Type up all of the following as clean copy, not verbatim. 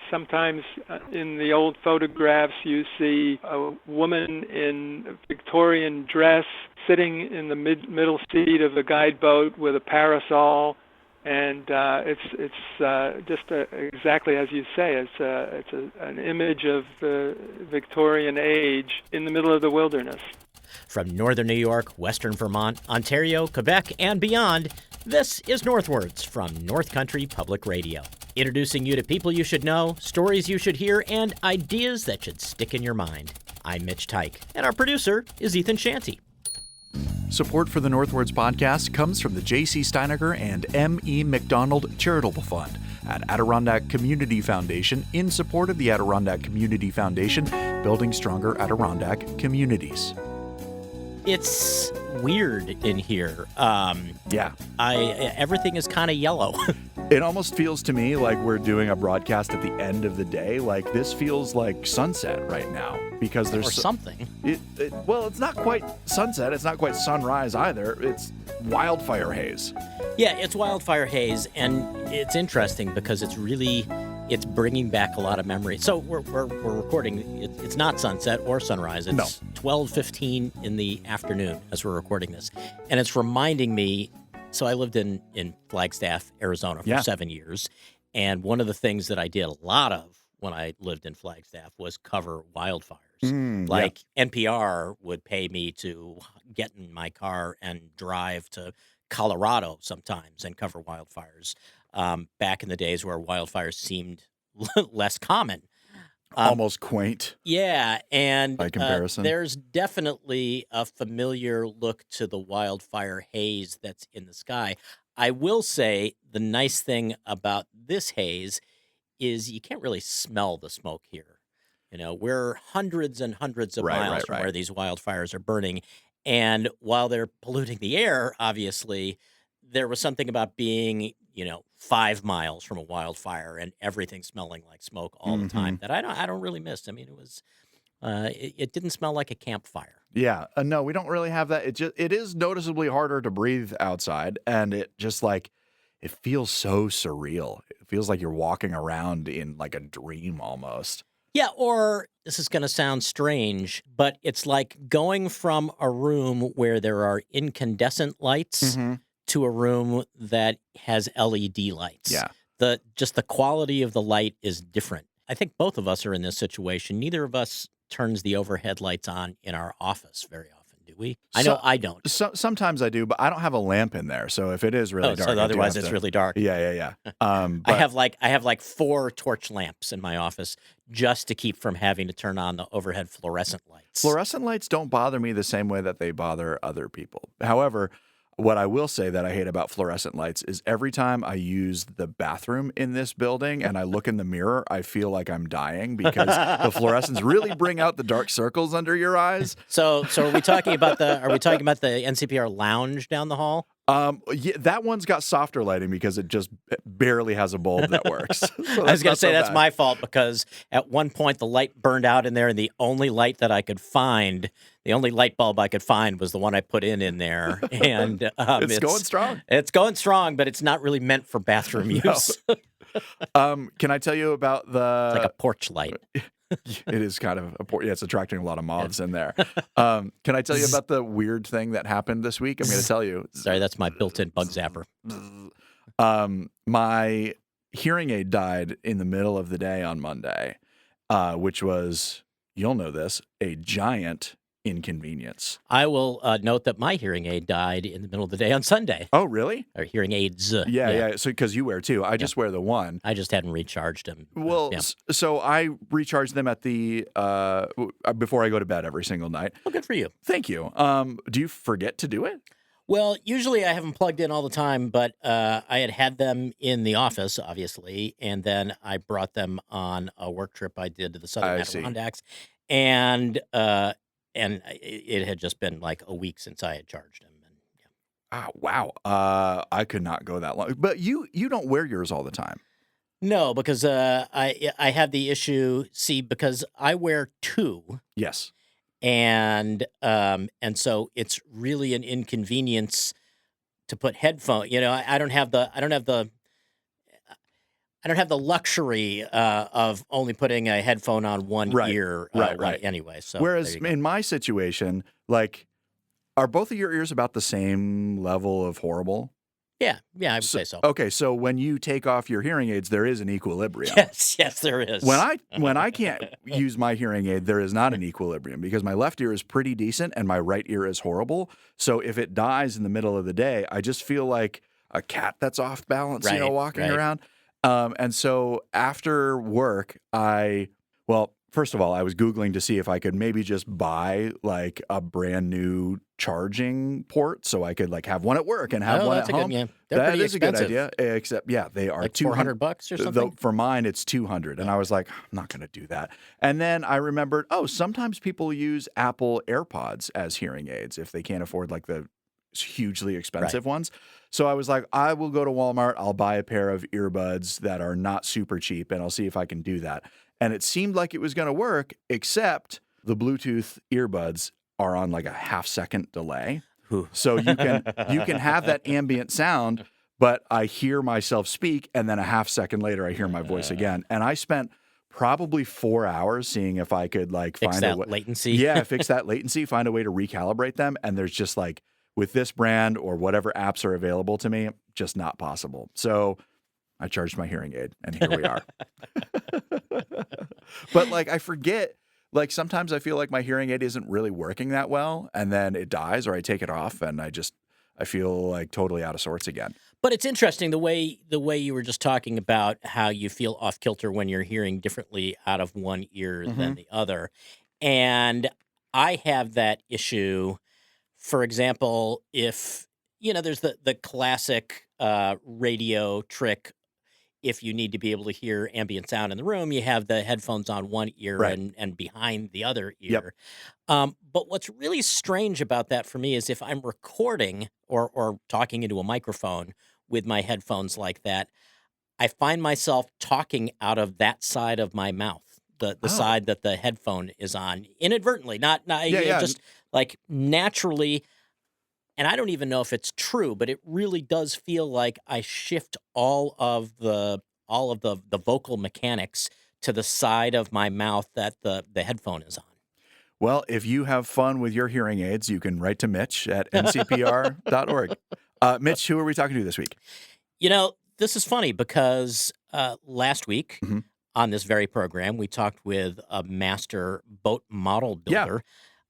sometimes in the old photographs you see a woman in a Victorian dress sitting in the middle seat of a guide boat with a parasol, and it's just exactly as you say. It's an image of the Victorian age in the middle of the wilderness. From northern New York, western Vermont, Ontario, Quebec, and beyond, this is Northwards from North Country Public Radio. Introducing you to people you should know, stories you should hear, and ideas that should stick in your mind. I'm Mitch Tyke, and our producer is Ethan Shanty. Support for the Northwards podcast comes from the J.C. Steiniger and M.E. McDonald Charitable Fund at Adirondack Community Foundation in support of the Adirondack Community Foundation, building stronger Adirondack communities. It's weird in here. Everything is kind of yellow. It almost feels to me like we're doing a broadcast at the end of the day. Like this feels like sunset right now because there's something. Well, it's not quite sunset. It's not quite sunrise either. It's wildfire haze. Yeah, it's wildfire haze, and it's interesting because it's bringing back a lot of memories. So we're recording. It's not sunset or sunrise. It's 12:15 in the afternoon as we're recording this, and it's reminding me. So I lived in Flagstaff, Arizona for 7 years, and one of the things that I did a lot of when I lived in Flagstaff was cover wildfires. NPR would pay me to get in my car and drive to Colorado sometimes and cover wildfires. Back in the days where wildfires seemed less common. Almost quaint. Yeah, and by comparison. There's definitely a familiar look to the wildfire haze that's in the sky. I will say the nice thing about this haze is you can't really smell the smoke here. You know, we're hundreds and hundreds of miles from where these wildfires are burning. And while they're polluting the air, obviously, there was something about being, 5 miles from a wildfire and everything smelling like smoke all the time that I don't really miss. I mean, it was it didn't smell like a campfire. Yeah, no, we don't really have that. It is noticeably harder to breathe outside, and it just it feels so surreal. It feels like you're walking around in like a dream almost. Yeah, or this is going to sound strange, but it's like going from a room where there are incandescent lights to a room that has LED lights. Yeah. The quality of the light is different. I think both of us are in this situation. Neither of us turns the overhead lights on in our office very often, do we? I know I don't. Sometimes I do, but I don't have a lamp in there. So if it is really dark, so otherwise it's really dark. Yeah. I have like 4 torch lamps in my office just to keep from having to turn on the overhead fluorescent lights. Fluorescent lights don't bother me the same way that they bother other people. However, what I will say that I hate about fluorescent lights is every time I use the bathroom in this building and I look in the mirror, I feel like I'm dying because the fluorescents really bring out the dark circles under your eyes. So are we talking about the NCPR lounge down the hall? Yeah, that one's got softer lighting because it barely has a bulb that works. So I was going to say that's my fault because at one point the light burned out in there, and the only light that I could find, the only light bulb I could find was the one I put in there. And it's going strong. It's going strong, but it's not really meant for bathroom use. Can I tell you about It's like a porch light. It is kind of it's attracting a lot of moths in there. Can I tell you about the weird thing that happened this week? I'm going to tell you. Sorry, that's my built-in bug zapper. My hearing aid died in the middle of the day on Monday, which was, you'll know this, a giant inconvenience. I will note that my hearing aid died in the middle of the day on Sunday. Oh, really? Or hearing aids. Yeah. So because you wear two, I just wear the one. I just hadn't recharged them. Well, so I recharge them at the before I go to bed every single night. Well, good for you. Thank you. Do you forget to do it? Well, usually I have them plugged in all the time, but I had them in the office, obviously, and then I brought them on a work trip I did to the Southern Adirondacks, and it had just been like a week since I had charged him. And, Oh, wow. I could not go that long. But you don't wear yours all the time. No, because I have the issue. See, because I wear 2. Yes. And so it's really an inconvenience to put headphones. I don't have the. I don't have the luxury of only putting a headphone on one ear right. anyway. So whereas in my situation, like, are both of your ears about the same level of horrible? Yeah, I would say so. Okay, so when you take off your hearing aids, there is an equilibrium. Yes, there is. When I can't use my hearing aid, there is not an equilibrium because my left ear is pretty decent and my right ear is horrible. So if it dies in the middle of the day, I just feel like a cat that's off balance, walking around. And so after work, first of all, I was Googling to see if I could maybe just buy like a brand new charging port so I could like have one at work and have one at home. That is a good idea. Except, they are like $200 or something. For mine, it's $200, and I was like, I'm not going to do that. And then I remembered, sometimes people use Apple AirPods as hearing aids if they can't afford like the hugely expensive ones. So I was like, I will go to Walmart. I'll buy a pair of earbuds that are not super cheap, and I'll see if I can do that. And it seemed like it was going to work, except the Bluetooth earbuds are on like a half-second delay. So you can have that ambient sound, but I hear myself speak, and then a half-second later I hear my voice again. And I spent probably 4 hours seeing if I could like find a way latency. Fix that latency, find a way to recalibrate them. And there's just like, with this brand or whatever apps are available to me, just not possible. So I charged my hearing aid, and here we are. But like, I forget, like sometimes I feel like my hearing aid isn't really working that well, and then it dies or I take it off and I feel like totally out of sorts again. But it's interesting the way you were just talking about how you feel off kilter when you're hearing differently out of one ear than the other. And I have that issue. For example, if, there's the classic radio trick. If you need to be able to hear ambient sound in the room, you have the headphones on one ear and behind the other ear. But what's really strange about that for me is if I'm recording or talking into a microphone with my headphones like that, I find myself talking out of that side of my mouth, the side that the headphone is on, inadvertently, not just like naturally. And I don't even know if it's true, but it really does feel like I shift all of the vocal mechanics to the side of my mouth that the headphone is on. Well, if you have fun with your hearing aids, you can write to Mitch at ncpr.org. Mitch, who are we talking to this week? This is funny because last week on this very program, we talked with a master boat model builder.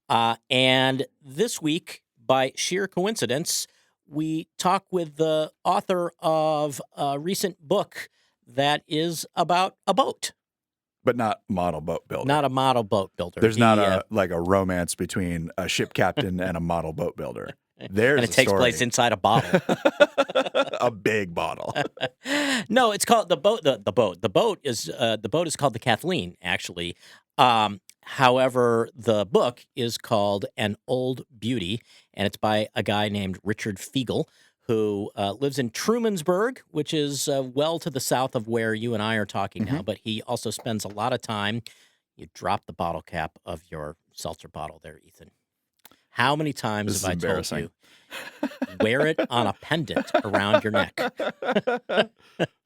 And this week, by sheer coincidence, we talk with the author of a recent book that is about a boat. But not model boat builder. Not a model boat builder. There's not a romance between a ship captain and a model boat builder. There's and it takes place inside a bottle. A big bottle. No, it's called the boat. The boat. The boat is called the Kathleen, actually. However, the book is called An Old Beauty, and it's by a guy named Richard Fiegel, who lives in Trumansburg, which is well to the south of where you and I are talking now. But he also spends a lot of time. You drop the bottle cap of your seltzer bottle there, Ethan. How many times have I told you, wear it on a pendant around your neck?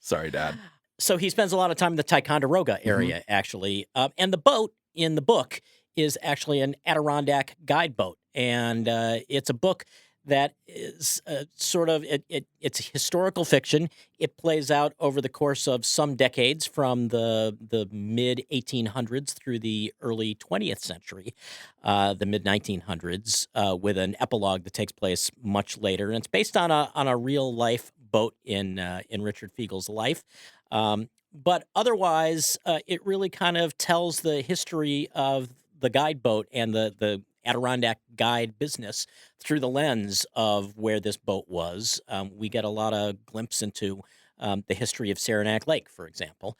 Sorry, Dad. So he spends a lot of time in the Ticonderoga area, actually. And the boat in the book is actually an Adirondack Guide Boat. And it's a book that is it's historical fiction. It plays out over the course of some decades from the mid-1800s through the early 20th century, the mid-1900s, with an epilogue that takes place much later. And it's based on a real-life boat in Richard Fiegel's life. But otherwise, it really kind of tells the history of the guide boat and the Adirondack guide business through the lens of where this boat was. We get a lot of glimpse into the history of Saranac Lake, for example.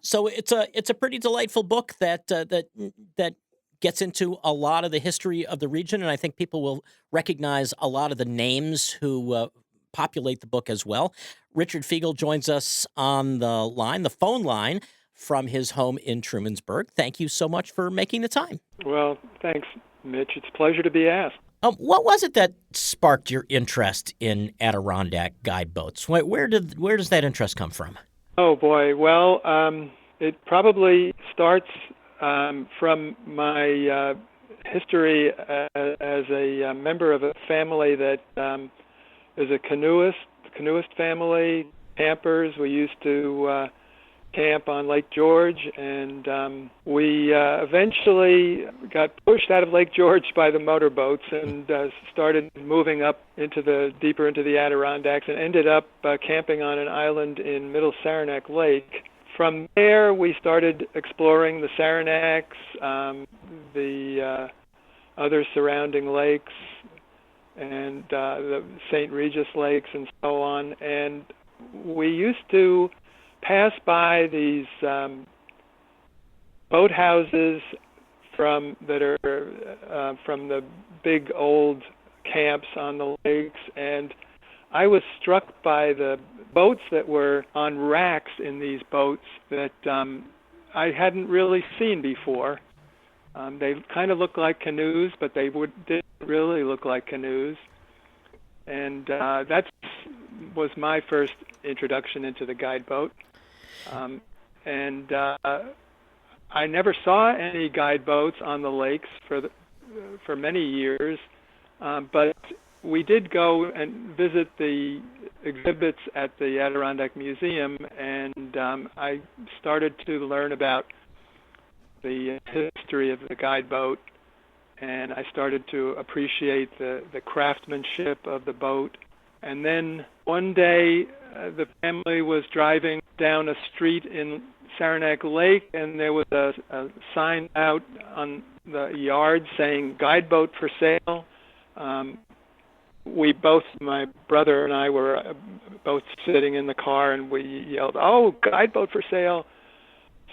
So it's a pretty delightful book that gets into a lot of the history of the region, and I think people will recognize a lot of the names who populate the book as well. Richard Fiegel joins us on the phone line, from his home in Trumansburg. Thank you so much for making the time. Well, thanks, Mitch. It's a pleasure to be asked. What was it that sparked your interest in Adirondack guide boats? Where does that interest come from? Oh boy. Well, it probably starts from my history as a member of a family that is a canoeist family, campers. We used to camp on Lake George, and we eventually got pushed out of Lake George by the motorboats and started moving up deeper into the Adirondacks, and ended up camping on an island in Middle Saranac Lake. From there, we started exploring the Saranacks, the other surrounding lakes, and the St. Regis lakes, and so on. And we used to pass by these boathouses from the big old camps on the lakes, and I was struck by the boats that were on racks in these boats that I hadn't really seen before. They kind of looked like canoes, but they didn't really look like canoes. And that was my first introduction into the guide boat. I never saw any guide boats on the lakes for many years, but we did go and visit the exhibits at the Adirondack Museum, and I started to learn about the history of the guide boat, and I started to appreciate the craftsmanship of the boat. And then one day, the family was driving down a street in Saranac Lake, and there was a sign out on the yard saying "Guide Boat for Sale." My brother and I were both sitting in the car, and we yelled, "Oh, guide boat for sale!"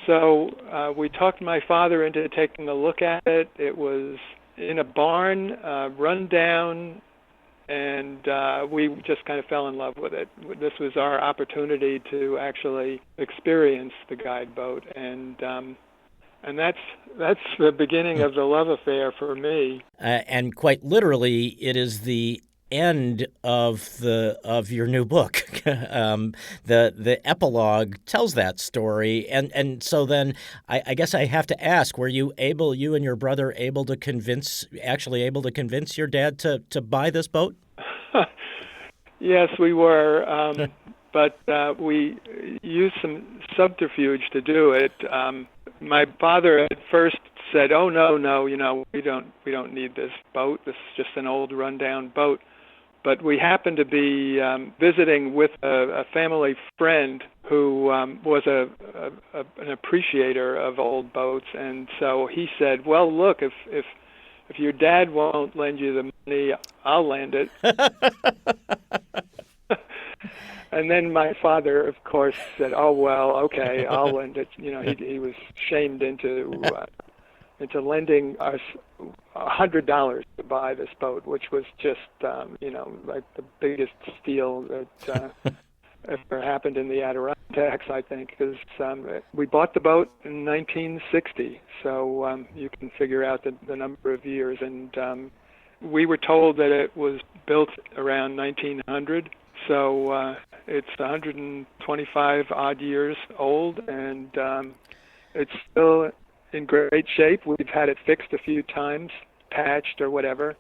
So we talked my father into taking a look at it. It was in a barn, run down, and we just kind of fell in love with it. This was our opportunity to actually experience the guide boat, and that's the beginning of the love affair for me. And quite literally, it is the end of your new book. The epilogue tells that story, and so then I guess I have to ask: were you and your brother able to convince your dad to buy this boat? Yes, we were, but we used some subterfuge to do it. My father at first said, "Oh no, we don't need this boat. This is just an old rundown boat." But we happened to be visiting with a family friend who was an appreciator of old boats, and so he said, "Well, look, if your dad won't lend you the money, I'll lend it." And then my father, of course, said, "Oh well, okay, I'll lend it." He was shamed into lending us $100 to buy this boat, which was just like the biggest steal that ever happened in the Adirondacks, I think, because we bought the boat in 1960, so you can figure out the number of years, and we were told that it was built around 1900, so it's 125 odd years old, and it's still in great shape. We've had it fixed a few times, patched or whatever,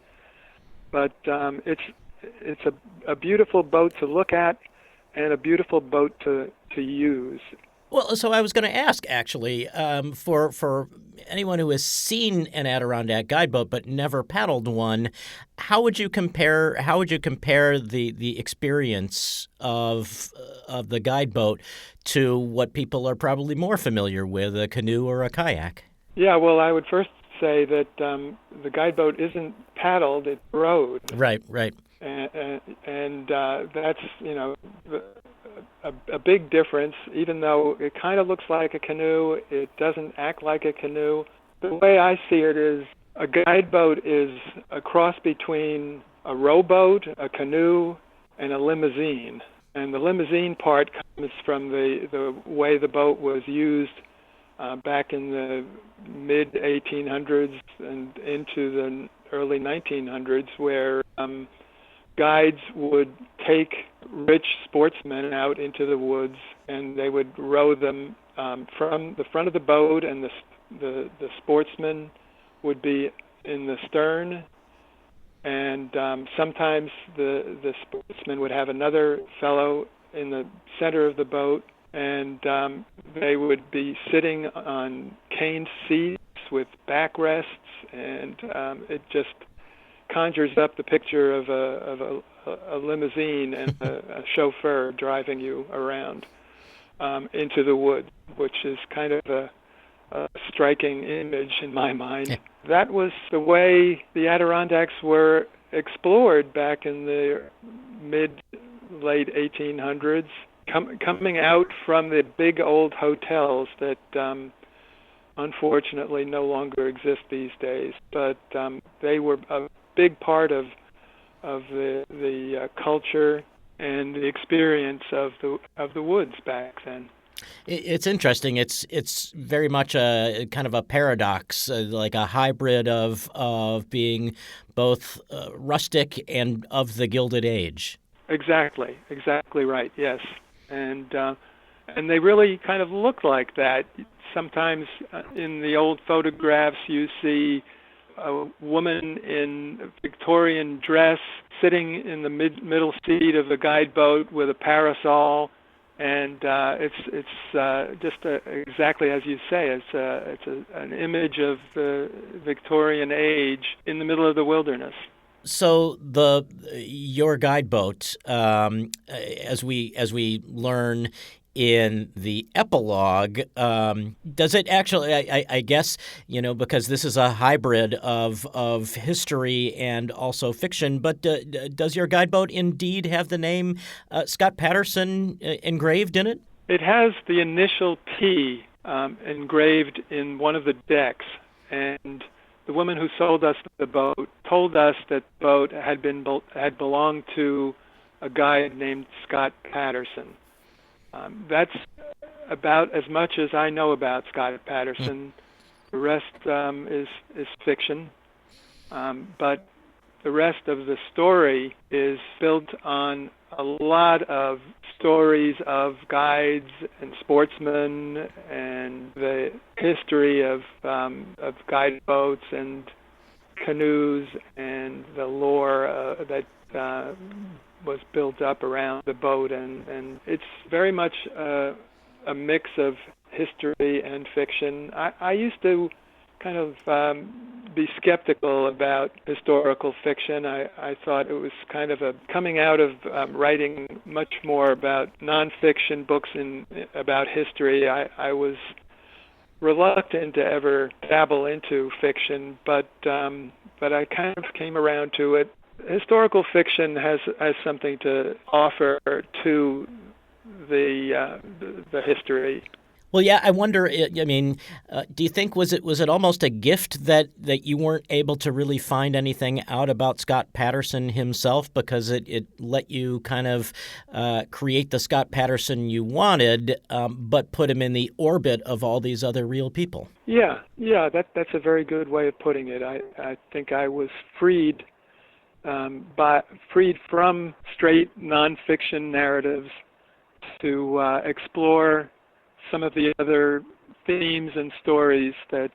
but it's a beautiful boat to look at and a beautiful boat to use. Well, so I was going to ask, actually, for anyone who has seen an Adirondack guide boat but never paddled one, how would you compare the experience of the guide boat to what people are probably more familiar with, a canoe or a kayak? Yeah, well, I would first say that the guide boat isn't paddled; it's rowed. Right. And that's a big difference. Even though it kind of looks like a canoe, it doesn't act like a canoe. The way I see it is a guide boat is a cross between a rowboat, a canoe, and a limousine. And the limousine part comes from the way the boat was used back in the mid-1800s and into the early 1900s, where guides would take rich sportsmen out into the woods, and they would row them from the front of the boat, and the sportsmen would be in the stern, and sometimes the sportsman would have another fellow in the center of the boat, and they would be sitting on caned seats with backrests, and it just conjures up the picture of a limousine and a chauffeur driving you around into the woods, which is kind of a striking image in my mind. Yeah. That was the way the Adirondacks were explored back in the late 1800s, coming out from the big old hotels that unfortunately no longer exist these days. But they were a big part of the culture and the experience of the woods back then. It's interesting. It's very much a kind of a paradox, like a hybrid of being both rustic and of the Gilded Age. Exactly right. Yes, and they really kind of look like that. Sometimes in the old photographs, you see a woman in Victorian dress sitting in the middle seat of the guide boat with a parasol. And it's just exactly as you say. It's an image of the Victorian age in the middle of the wilderness. So your guide boat, as we learn in the epilogue, does it actually? I guess because this is a hybrid of history and also fiction. But does your guide boat indeed have the name Scott Patterson engraved in it? It has the initial P engraved in one of the decks, and the woman who sold us the boat told us that the boat had belonged to a guy named Scott Patterson. That's about as much as I know about Scott Patterson. The rest is fiction, but the rest of the story is built on a lot of stories of guides and sportsmen and the history of guide boats and canoes and the lore that was built up around the boat, and it's very much a mix of history and fiction. I used to kind of be skeptical about historical fiction. I thought it was kind of a coming out of writing much more about nonfiction books about history. I was reluctant to ever dabble into fiction, but I kind of came around to it. Historical fiction has something to offer to the history. Well, yeah, I wonder. I mean, do you think was it almost a gift that you weren't able to really find anything out about Scott Patterson himself because it let you kind of create the Scott Patterson you wanted, but put him in the orbit of all these other real people? Yeah, that's a very good way of putting it. I think I was freed from straight nonfiction narratives to explore some of the other themes and stories that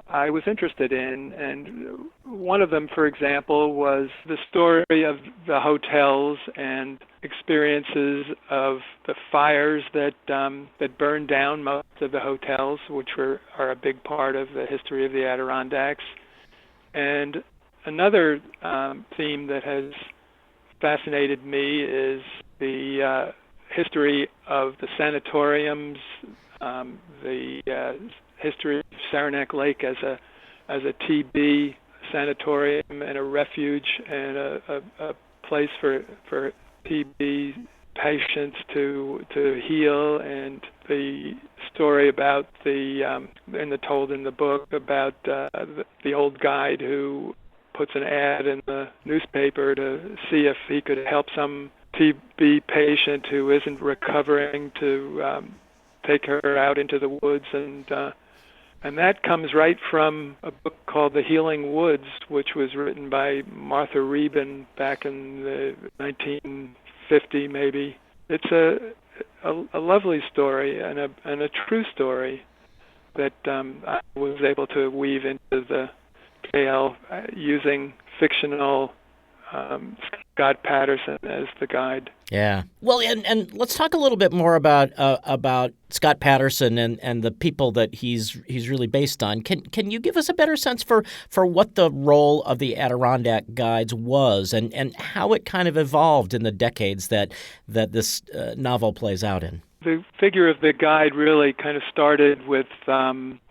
I was interested in. And one of them, for example, was the story of the hotels and experiences of the fires that burned down most of the hotels, which are a big part of the history of the Adirondacks. And another theme that has fascinated me is the history of the sanatoriums, the history of Saranac Lake as a TB sanatorium and a refuge and a place for TB patients to heal, and the story about told in the book about the old guide who puts an ad in the newspaper to see if he could help some TB patient who isn't recovering to take her out into the woods and And that comes right from a book called The Healing Woods, which was written by Martha Reben back in the 1950 maybe. It's a lovely story and a true story that I was able to weave into the tale using fictional Scott Patterson as the guide. Yeah. Well, and let's talk a little bit more about Scott Patterson and the people that he's really based on. Can you give us a better sense for what the role of the Adirondack Guides was and how it kind of evolved in the decades that this novel plays out in? The figure of the guide really kind of started with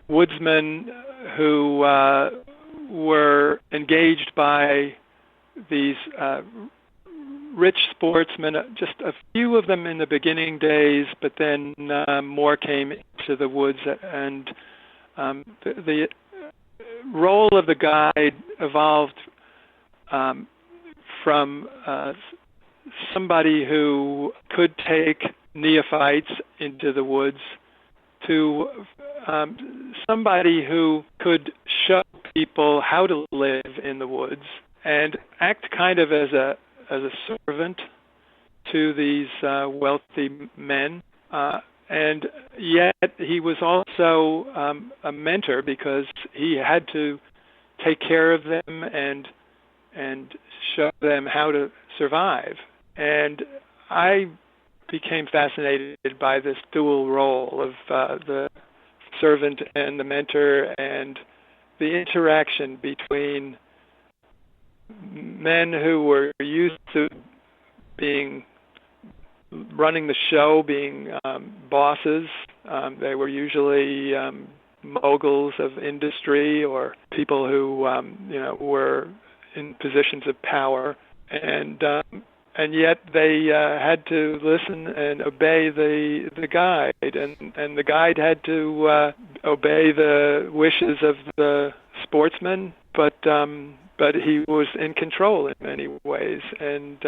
woodsmen who were engaged by these rich sportsmen, just a few of them in the beginning days, but then more came into the woods, and the role of the guide evolved from somebody who could take neophytes into the woods to somebody who could show people how to live in the woods and act kind of as a servant to these wealthy men. And yet he was also a mentor because he had to take care of them and show them how to survive. And I became fascinated by this dual role of the servant and the mentor and the interaction between men who were used to running the show, being bosses. They were usually moguls of industry or people who were in positions of power, and yet they had to listen and obey the guide, and the guide had to obey the wishes of the sportsman, but he was in control in many ways, and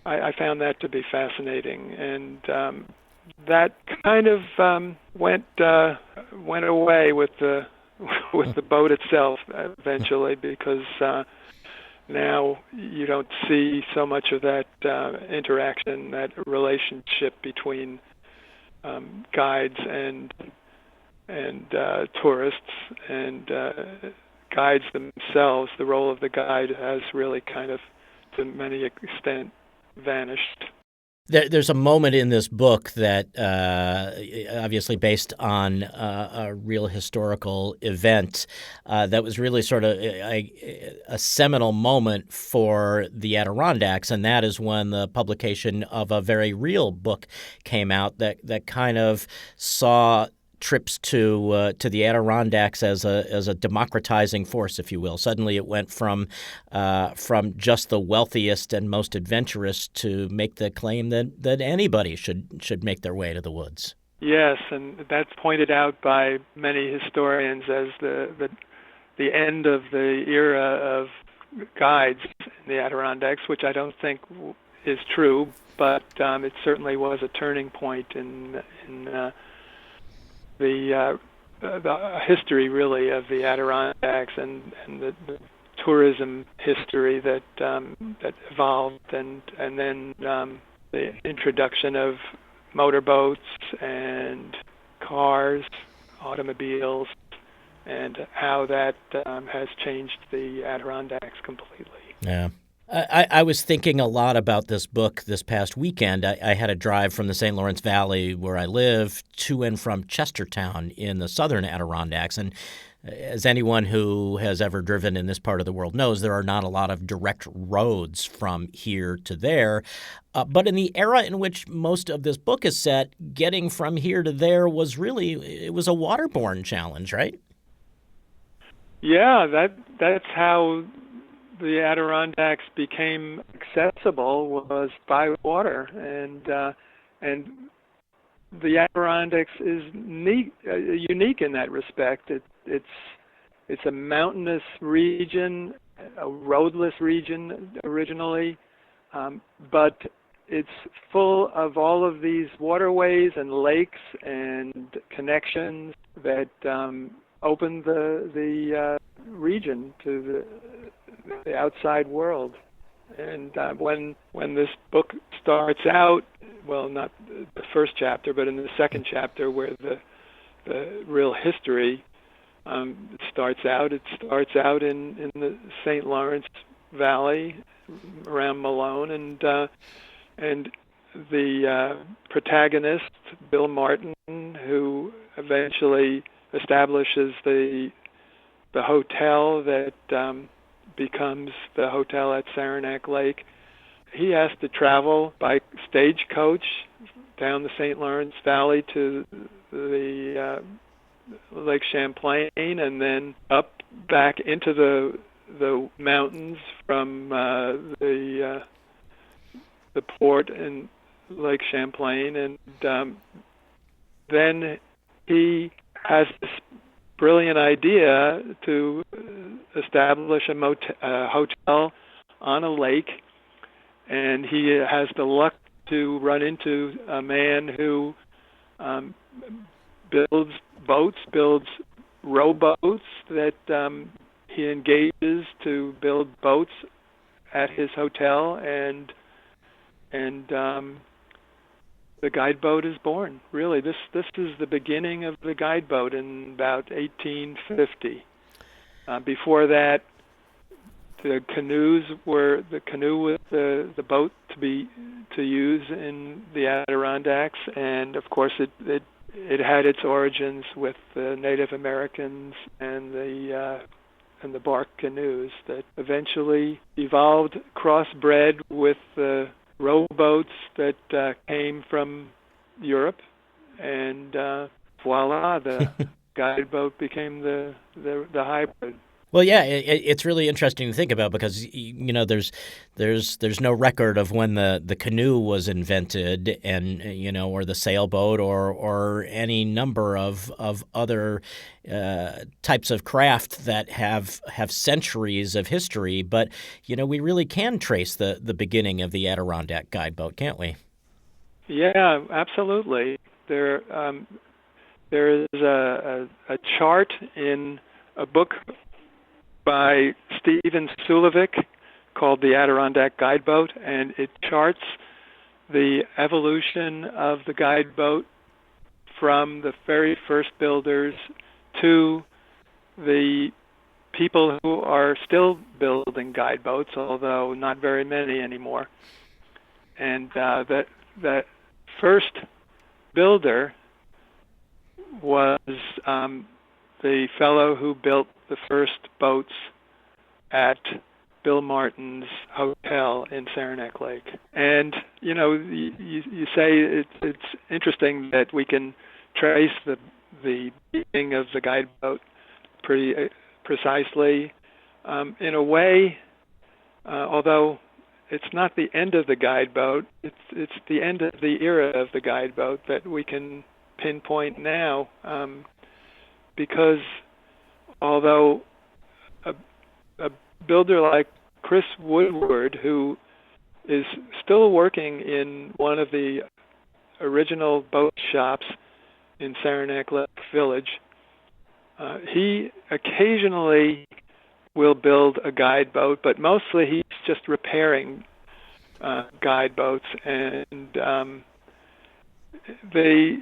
I found that to be fascinating, and that kind of went away with the boat itself eventually, because now you don't see so much of that interaction, that relationship between guides and tourists, and guides themselves. The role of the guide has really kind of, to many extent, vanished. There's a moment in this book that, obviously based on a real historical event, that was really sort of a seminal moment for the Adirondacks, and that is when the publication of a very real book came out that kind of saw trips to the Adirondacks as a democratizing force, if you will. Suddenly, it went from just the wealthiest and most adventurous to make the claim that anybody should make their way to the woods. Yes, and that's pointed out by many historians as the end of the era of guides in the Adirondacks, which I don't think is true, but it certainly was a turning point in the history, really, of the Adirondacks and the tourism history that evolved, and then the introduction of motorboats and cars, automobiles, and how that has changed the Adirondacks completely. Yeah. I was thinking a lot about this book this past weekend. I had a drive from the St. Lawrence Valley, where I live, to and from Chestertown in the southern Adirondacks. And as anyone who has ever driven in this part of the world knows, there are not a lot of direct roads from here to there. But in the era in which most of this book is set, getting from here to there was a waterborne challenge, right? Yeah, that's how the Adirondacks became accessible, was by water, and the Adirondacks is unique in that respect. It's a mountainous region, a roadless region originally, but it's full of all of these waterways and lakes and connections that opened the region to the outside world. And when this book starts out, well, not the first chapter, but in the second chapter, where the real history starts out, it starts out in the St. Lawrence Valley around Malone, and the protagonist, Bill Martin, who eventually establishes the hotel that becomes the hotel at Saranac Lake. He has to travel by stagecoach down the St. Lawrence Valley to the Lake Champlain, and then up back into the mountains from the port in Lake Champlain, and then he has this brilliant idea to establish a hotel on a lake, and he has the luck to run into a man who builds rowboats that he engages to build boats at his hotel, and the guide boat is born. Really, this is the beginning of the guide boat in about 1850. Before that, the canoe was the boat to use in the Adirondacks, and of course it had its origins with the Native Americans and the bark canoes that eventually evolved, crossbred with the rowboats that came from Europe, and voila, the guide boat became the hybrid. Well, yeah, it's really interesting to think about because there's no record of when the canoe was invented, and or the sailboat or any number of other types of craft that have centuries of history. But we really can trace the beginning of the Adirondack Guide Boat, can't we? Yeah, absolutely. There is a chart in a book by Stephen Sulevic called the Adirondack Guide Boat, and it charts the evolution of the guide boat from the very first builders to the people who are still building guide boats, although not very many anymore. And that first builder was the fellow who built the first boats at Bill Martin's hotel in Saranac Lake. And you say it's interesting that we can trace the beginning of the guide boat pretty precisely. In a way, although it's not the end of the guide boat, it's the end of the era of the guide boat that we can pinpoint now, because although a builder like Chris Woodward, who is still working in one of the original boat shops in Saranac Lake Village, he occasionally will build a guide boat, but mostly he's just repairing guide boats. And the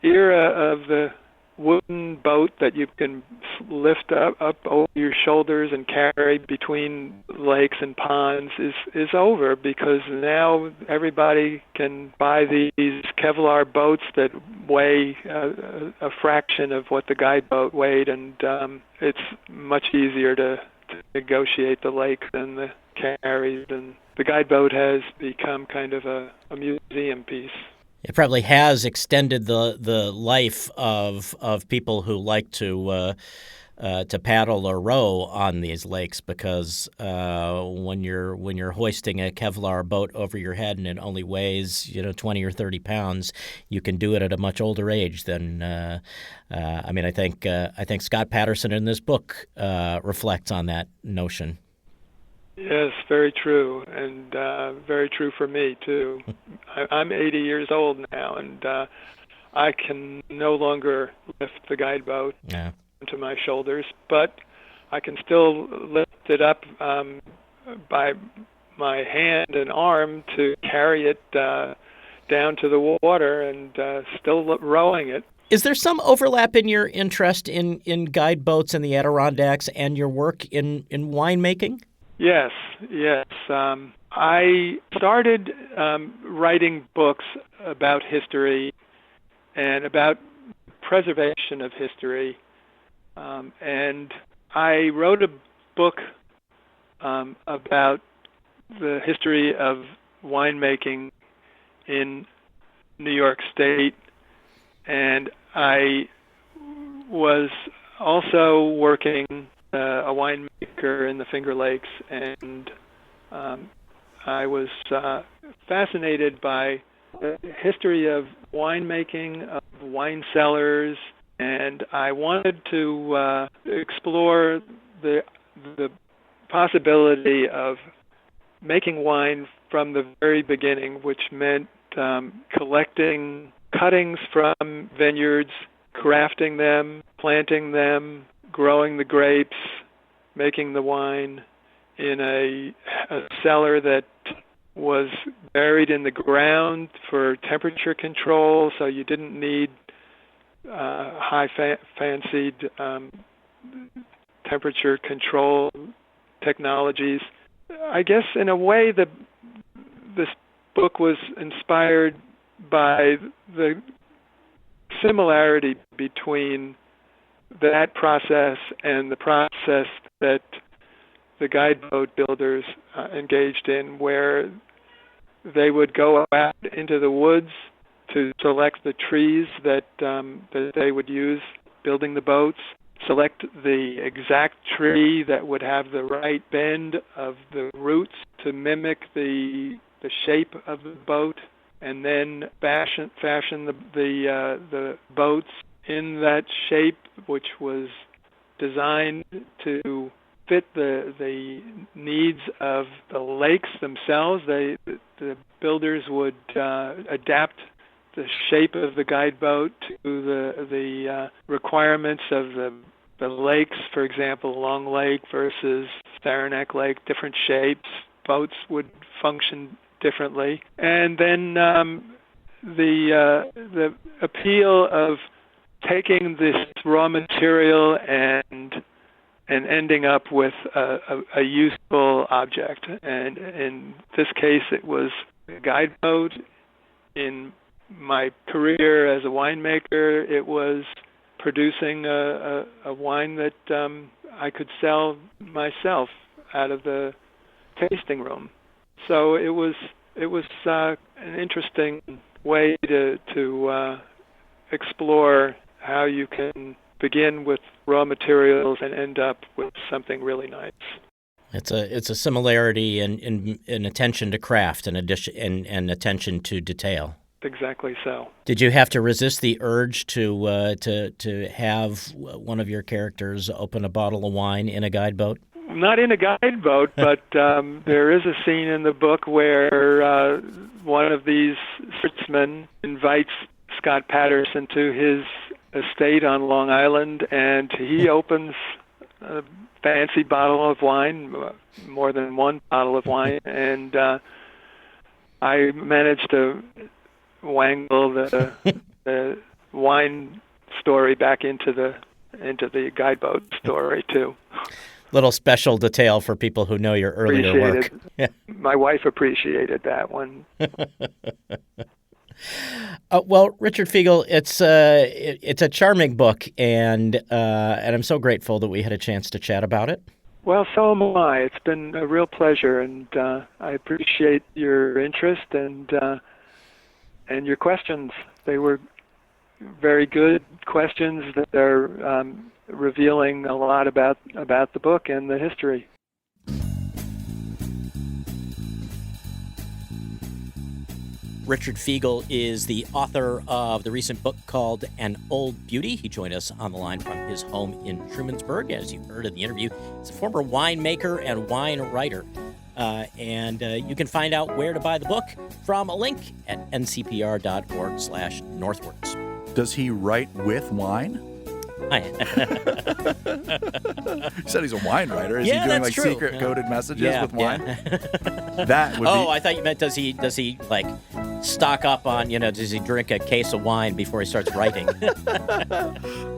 era of the wooden boat that you can lift up over your shoulders and carry between lakes and ponds is over, because now everybody can buy these Kevlar boats that weigh a fraction of what the guide boat weighed, and it's much easier to negotiate the lake than the carries, and the guide boat has become kind of a museum piece. It probably has extended the life of people who like to paddle or row on these lakes, because when you're hoisting a Kevlar boat over your head and it only weighs 20 or 30 pounds, you can do it at a much older age than. I think Scott Patterson in this book reflects on that notion. Yes, very true, and very true for me, too. I'm 80 years old now, and I can no longer lift the guide boat. Yeah. to my shoulders, but I can still lift it up by my hand and arm to carry it down to the water and still rowing it. Is there some overlap in your interest in guide boats in the Adirondacks and your work in winemaking? Yes. I started writing books about history and about preservation of history, and I wrote a book about the history of winemaking in New York State, and I was also working a winemaker in the Finger Lakes, and I was fascinated by the history of winemaking, of wine cellars, and I wanted to explore the possibility of making wine from the very beginning, which meant collecting cuttings from vineyards, crafting them, planting them, growing the grapes, making the wine in a cellar that was buried in the ground for temperature control, so you didn't need fancied temperature control technologies. I guess in a way this book was inspired by the similarity between that process and the process that the guide boat builders engaged in, where they would go out into the woods to select the trees that they would use building the boats, select the exact tree that would have the right bend of the roots to mimic the shape of the boat, and then fashion the boats in that shape, which was designed to fit the needs of the lakes themselves. The builders would adapt the shape of the guide boat to the requirements of the lakes. For example, Long Lake versus Saranac Lake, different shapes. Boats would function differently. And then the appeal of taking this raw material and ending up with a useful object. And in this case, it was a guide boat. In my career as a winemaker, it was producing a wine that I could sell myself out of the tasting room. So it was an interesting way to explore how you can begin with raw materials and end up with something really nice. It's a similarity in attention to craft and attention to detail. Exactly so. Did you have to resist the urge to have one of your characters open a bottle of wine in a guide boat? Not in a guide boat, but there is a scene in the book where one of these sportsmen invites Scott Patterson to his estate on Long Island, and he opens a fancy bottle of wine, more than one bottle of wine, and I managed to wangle the wine story back into the guide boat story too. Little special detail for people who know your earlier work. My wife appreciated that one. Well, Richard Fiegel, it's a charming book, and I'm so grateful that we had a chance to chat about it. Well, so am I. It's been a real pleasure, and I appreciate your interest and your questions. They were very good questions that are revealing a lot about the book and the history. Richard Fiegel is the author of the recent book called An Old Beauty. He joined us on the line from his home in Trumansburg. As you heard in the interview, he's a former winemaker and wine writer. And you can find out where to buy the book from a link at ncpr.org/northwards. Does he write with wine? He said he's a wine writer. Is he doing that's like true. secret coded messages with wine? Yeah. That would be. I thought you meant does he like stock up on, does he drink a case of wine before he starts writing?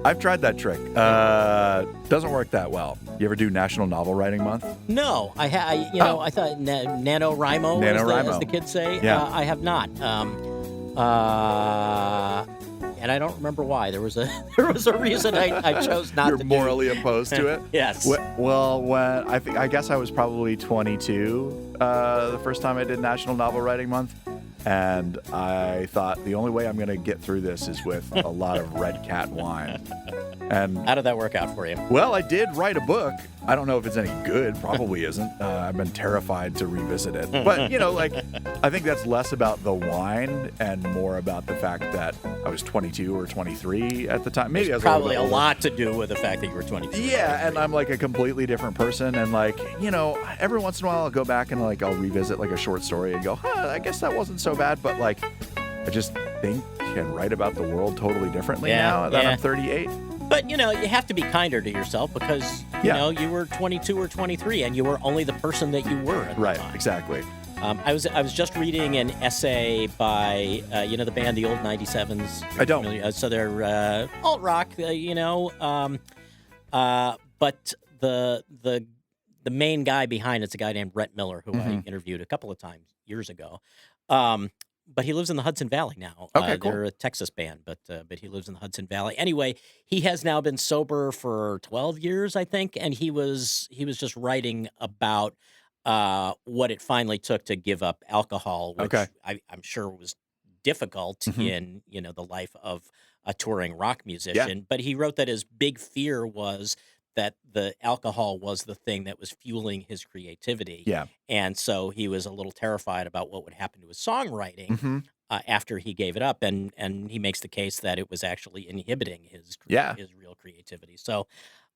I've tried that trick. Doesn't work that well. You ever do National Novel Writing Month? No, I thought NaNoWriMo, as the kids say. Yeah. I have not. And I don't remember why. There was a reason I chose not You're to. You're morally opposed to it? Yes. Well, when I guess I was probably 22 the first time I did National Novel Writing Month, and I thought the only way I'm going to get through this is with a lot of Red Cat wine. And how did that work out for you? Well, I did write a book. I don't know if it's any good. Probably isn't. I've been terrified to revisit it. But, I think that's less about the wine and more about the fact that I was 22 or 23 at the time. Maybe I was probably a lot to do with the fact that you were 22. Yeah, and I'm like a completely different person. And every once in a while I'll go back and I'll revisit like a short story and go, I guess that wasn't so bad. But I just think and write about the world totally differently now that I'm 38. But, you have to be kinder to yourself because, you were 22 or 23 and you were only the person that you were at the time. Right, exactly. I was just reading an essay by, the band, the Old 97s. I don't. So they're alt rock, but the main guy behind it's a guy named Brett Miller, who I interviewed a couple of times years ago. But he lives in the Hudson Valley now. Okay, cool. They're a Texas band, but he lives in the Hudson Valley. Anyway, he has now been sober for 12 years, I think, and he was just writing about what it finally took to give up alcohol, which I'm sure was difficult in the life of a touring rock musician. Yeah. But he wrote that his big fear was that the alcohol was the thing that was fueling his creativity. Yeah. And so he was a little terrified about what would happen to his songwriting after he gave it up. And he makes the case that it was actually inhibiting his real creativity. So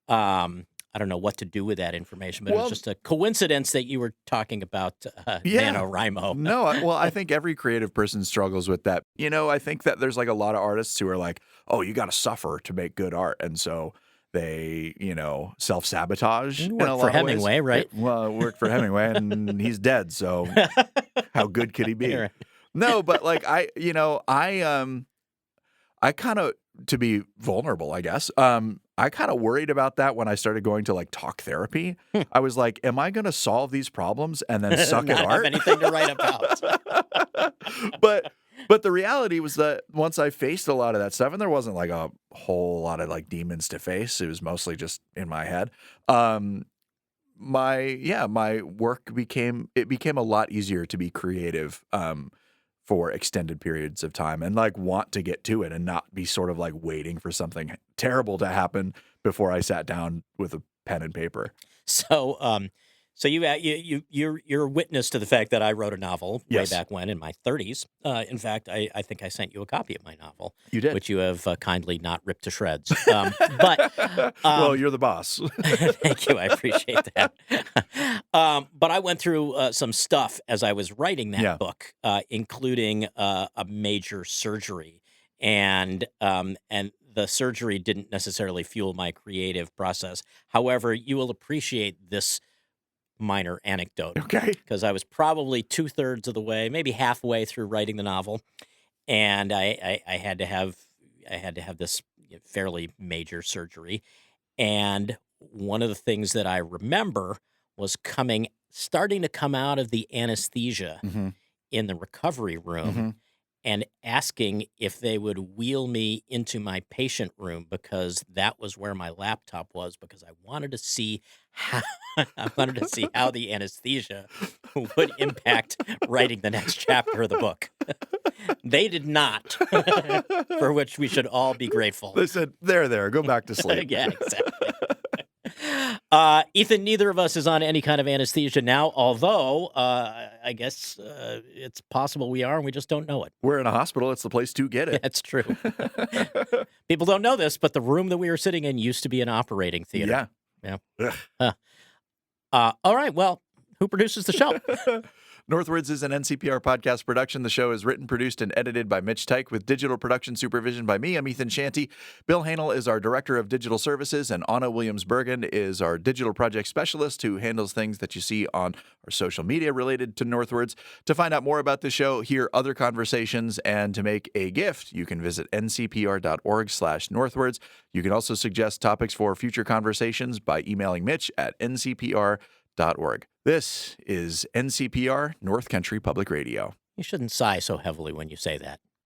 I don't know what to do with that information, but it was just a coincidence that you were talking about NaNoWriMo. No, I think every creative person struggles with that. I think that there's like a lot of artists who are like, oh, you got to suffer to make good art. And so they, self-sabotage in a lot for of Hemingway, ways. right? It worked for Hemingway, and he's dead, so how good could he be? Right. No, but I kind of, to be vulnerable, I guess, I kind of worried about that when I started going to talk therapy. I was like, am I going to solve these problems and then suck at art? Have anything to write about. But the reality was that once I faced a lot of that stuff, and there wasn't a whole lot of demons to face, it was mostly just in my head. My work became a lot easier to be creative for extended periods of time and want to get to it and not be sort of waiting for something terrible to happen before I sat down with a pen and paper. So you're witness to the fact that I wrote a novel way back when in my 30s. In fact, I think I sent you a copy of my novel. You did, which you have kindly not ripped to shreds. But well, you're the boss. Thank you, I appreciate that. But I went through some stuff as I was writing that book, including a major surgery, and the surgery didn't necessarily fuel my creative process. However, you will appreciate this minor anecdote. Okay. Because I was probably 2/3 of the way, maybe halfway through writing the novel, and I had to have this fairly major surgery. And one of the things that I remember was starting to come out of the anesthesia in the recovery room and asking if they would wheel me into my patient room because that was where my laptop was, because I wanted to see how the anesthesia would impact writing the next chapter of the book. They did not, for which we should all be grateful. They said, there, go back to sleep. Yeah, exactly. Ethan, neither of us is on any kind of anesthesia now, although I guess it's possible we are and we just don't know it. We're in a hospital. It's the place to get it. That's true. People don't know this, but the room that we were sitting in used to be an operating theater. Yeah. All right. Well, who produces the show? Northwards is an NCPR podcast production. The show is written, produced, and edited by Mitch Teich with digital production supervision by me. I'm Ethan Shanty. Bill Hanel is our Director of Digital Services, and Anna Williams-Bergen is our Digital Project Specialist who handles things that you see on our social media related to Northwards. To find out more about the show, hear other conversations, and to make a gift, you can visit ncpr.org/Northwards. You can also suggest topics for future conversations by emailing Mitch at ncpr.org. This is NCPR, North Country Public Radio. You shouldn't sigh so heavily when you say that.